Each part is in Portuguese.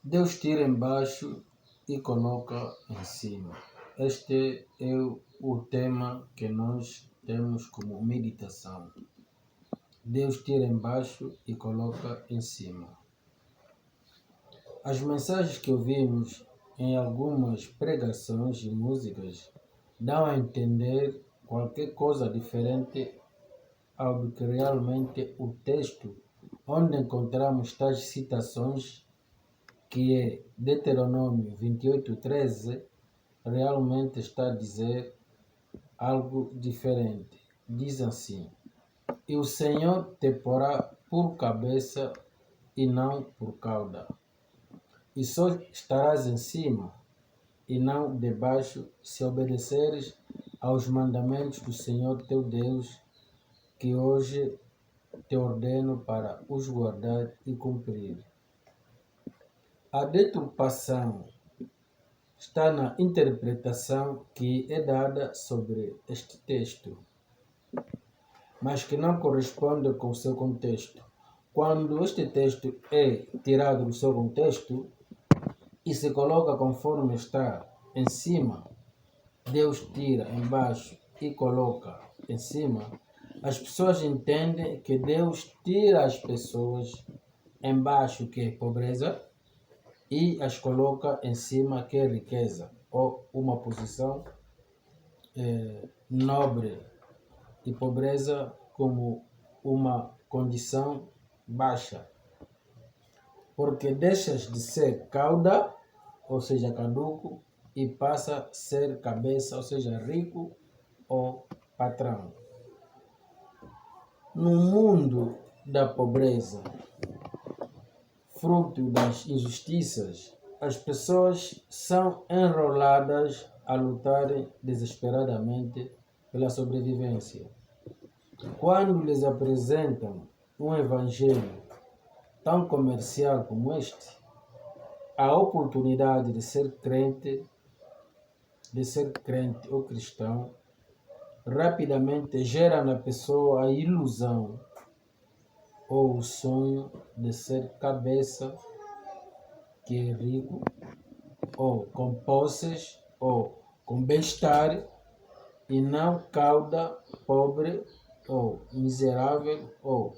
Deus tira embaixo e coloca em cima. Este é o tema que nós temos como meditação. Deus tira embaixo e coloca em cima. As mensagens que ouvimos em algumas pregações e músicas dão a entender qualquer coisa diferente ao do que realmente o texto, onde encontramos tais citações, que é Deuteronômio 28:13, realmente está a dizer algo diferente. Diz assim: E o Senhor te porá por cabeça e não por cauda, e só estarás em cima e não debaixo, se obedeceres aos mandamentos do Senhor teu Deus, que hoje te ordeno para os guardar e cumprir. A deturpação está na interpretação que é dada sobre este texto, mas que não corresponde com o seu contexto. Quando este texto é tirado do seu contexto e se coloca conforme está em cima, Deus tira embaixo e coloca em cima, as pessoas entendem que Deus tira as pessoas embaixo, que é pobreza, e as coloca em cima, que é riqueza, ou uma posição nobre, e pobreza como uma condição baixa. Porque deixas de ser cauda, ou seja, caduco, e passa a ser cabeça, ou seja, rico ou patrão. No mundo da pobreza, fruto das injustiças, as pessoas são enroladas a lutarem desesperadamente pela sobrevivência. Quando lhes apresentam um evangelho tão comercial como este, a oportunidade de ser crente ou cristão, rapidamente gera na pessoa a ilusão ou o sonho de ser cabeça, que é rico, ou com posses, ou com bem-estar, e não cauda, pobre, ou miserável, ou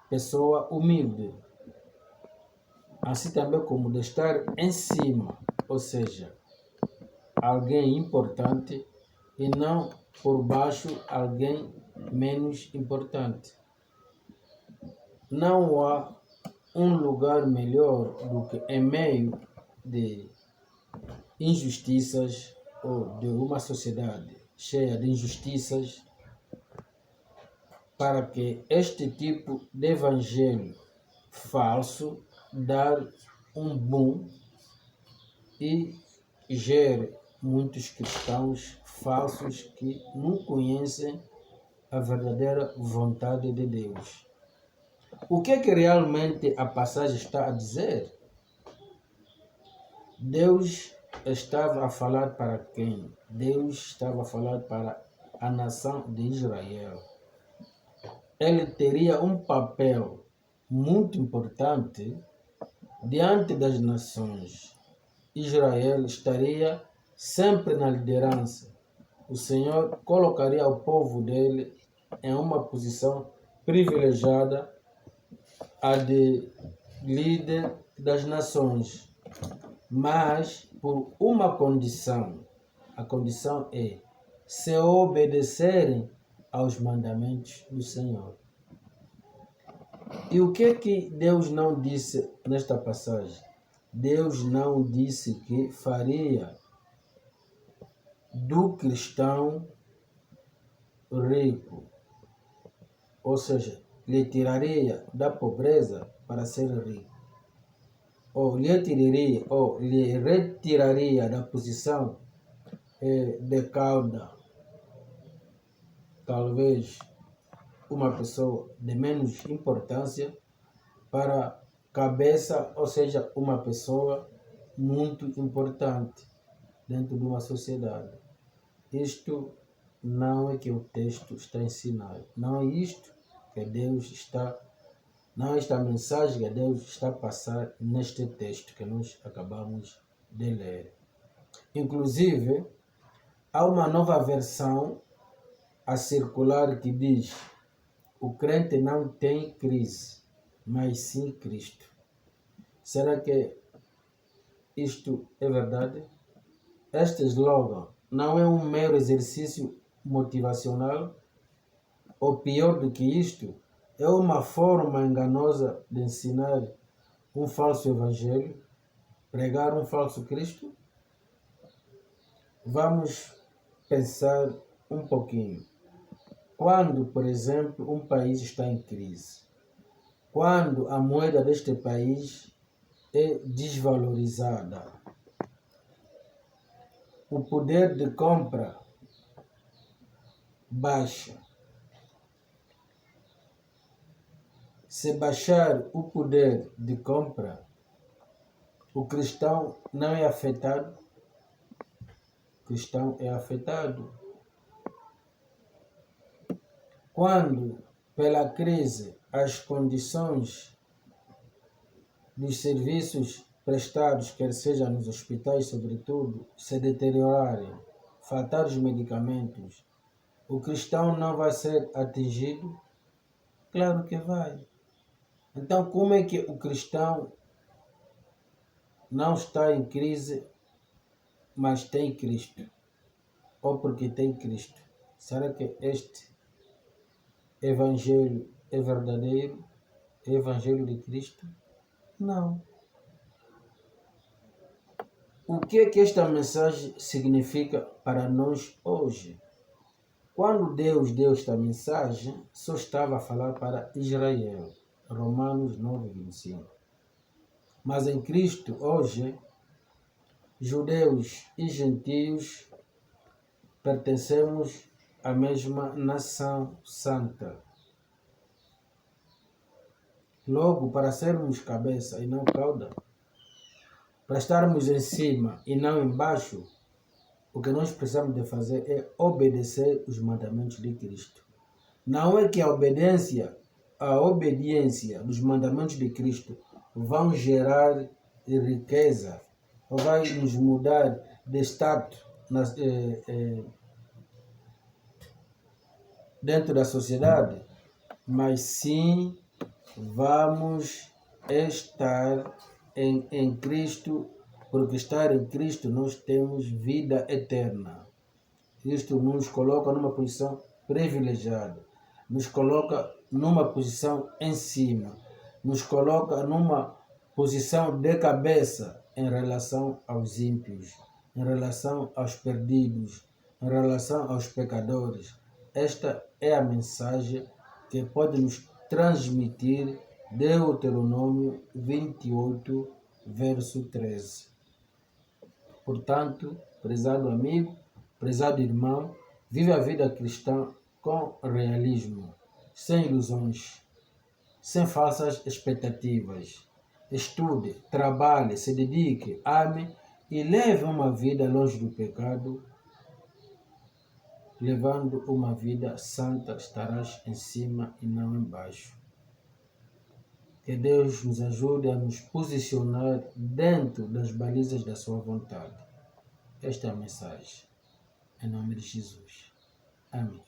pessoa humilde. Assim também como de estar em cima, ou seja, alguém importante, e não por baixo alguém menos importante. Não há um lugar melhor do que em meio de injustiças, ou de uma sociedade cheia de injustiças, para que este tipo de evangelho falso dar um boom e gere muitos cristãos falsos que não conhecem a verdadeira vontade de Deus. O que é que realmente a passagem está a dizer? Deus estava a falar para quem? Deus estava a falar para a nação de Israel. Ele teria um papel muito importante diante das nações. Israel estaria sempre na liderança. O Senhor colocaria o povo dele em uma posição privilegiada, a de líder das nações, mas por uma condição. A condição é se obedecerem aos mandamentos do Senhor. E o que Deus não disse nesta passagem? Deus não disse que faria do cristão rico, ou seja, lhe tiraria da pobreza para ser rico, ou lhe retiraria da posição de cauda, talvez uma pessoa de menos importância, para cabeça, ou seja, uma pessoa muito importante dentro de uma sociedade. Isto não é que o texto está a ensinar. Não é isto que Deus está Não é esta mensagem que Deus está a passar neste texto que nós acabamos de ler. Inclusive, há uma nova versão a circular que diz: o crente não tem crise, mas sim Cristo. Será que isto é verdade? Este slogan não é um mero exercício motivacional? Ou pior do que isto, é uma forma enganosa de ensinar um falso evangelho, pregar um falso Cristo? Vamos pensar um pouquinho. Quando, por exemplo, um país está em crise, quando a moeda deste país é desvalorizada, o poder de compra baixa. Se baixar o poder de compra, o cristão não é afetado? O cristão é afetado. Quando, pela crise, as condições dos serviços prestados, quer seja nos hospitais, sobretudo, se deteriorarem, faltar os medicamentos, o cristão não vai ser atingido? Claro que vai. Então, como é que o cristão não está em crise, mas tem Cristo? Ou porque tem Cristo? Será que este evangelho é verdadeiro? É evangelho de Cristo? Não. O que é que esta mensagem significa para nós hoje? Quando Deus deu esta mensagem, só estava a falar para Israel. Romanos 9:25. Mas em Cristo, hoje, judeus e gentios pertencemos à mesma nação santa. Logo, para sermos cabeça e não cauda, para estarmos em cima e não embaixo, o que nós precisamos de fazer é obedecer os mandamentos de Cristo. Não é que a obediência dos mandamentos de Cristo vão gerar riqueza, ou vai nos mudar de status dentro da sociedade, mas sim vamos estar em Cristo, porque estar em Cristo nós temos vida eterna. Isto nos coloca numa posição privilegiada, nos coloca numa posição em cima, nos coloca numa posição de cabeça em relação aos ímpios, em relação aos perdidos, em relação aos pecadores. Esta é a mensagem que pode nos transmitir Deuteronômio 28, verso 13. Portanto, prezado amigo, prezado irmão, vive a vida cristã com realismo, sem ilusões, sem falsas expectativas. Estude, trabalhe, se dedique, ame e leve uma vida longe do pecado. Levando uma vida santa, estarás em cima e não embaixo. Que Deus nos ajude a nos posicionar dentro das balizas da sua vontade. Esta é a mensagem. Em nome de Jesus. Amém.